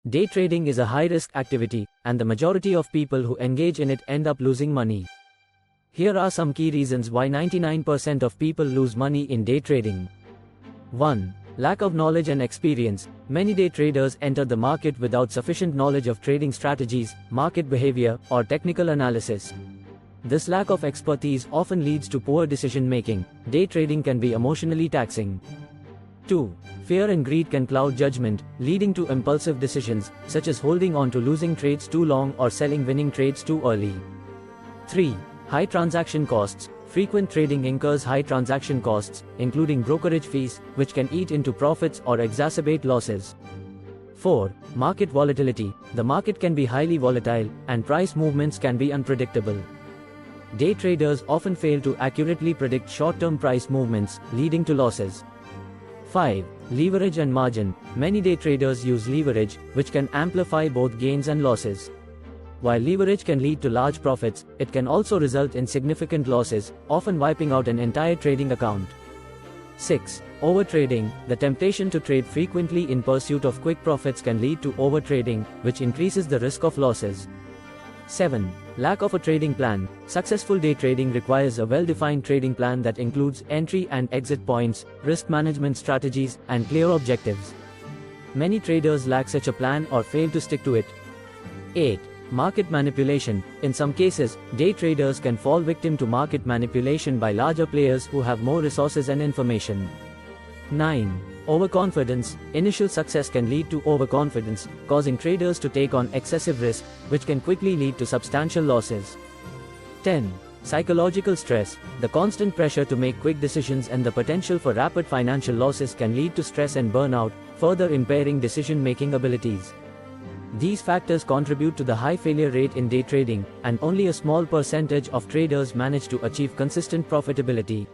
Day trading is a high-risk activity, and the majority of people who engage in it end up losing money. Here are some key reasons why 99% of people lose money in day trading. 1. Lack of knowledge and experience. Many day traders enter the market without sufficient knowledge of trading strategies, market behavior, or technical analysis. This lack of expertise often leads to poor decision-making. Day trading can be emotionally taxing. 2. Fear and greed can cloud judgment, leading to impulsive decisions, such as holding on to losing trades too long or selling winning trades too early. 3. High transaction costs. Frequent trading incurs high transaction costs, including brokerage fees, which can eat into profits or exacerbate losses. 4. Market volatility. The market can be highly volatile, and price movements can be unpredictable. Day traders often fail to accurately predict short-term price movements, leading to losses. 5. Leverage and margin. Many day traders use leverage, which can amplify both gains and losses. While leverage can lead to large profits, it can also result in significant losses, often wiping out an entire trading account. 6. Overtrading. The temptation to trade frequently in pursuit of quick profits can lead to overtrading, which increases the risk of losses. 7. Lack of a trading plan. Successful day trading requires a well-defined trading plan that includes entry and exit points, risk management strategies, and clear objectives. Many traders lack such a plan or fail to stick to it. 8. Market manipulation. In some cases, day traders can fall victim to market manipulation by larger players who have more resources and information. 9. Overconfidence. Initial success can lead to overconfidence, causing traders to take on excessive risk, which can quickly lead to substantial losses. 10. Psychological stress. The constant pressure to make quick decisions and the potential for rapid financial losses can lead to stress and burnout, further impairing decision-making abilities. These factors contribute to the high failure rate in day trading, and only a small percentage of traders manage to achieve consistent profitability.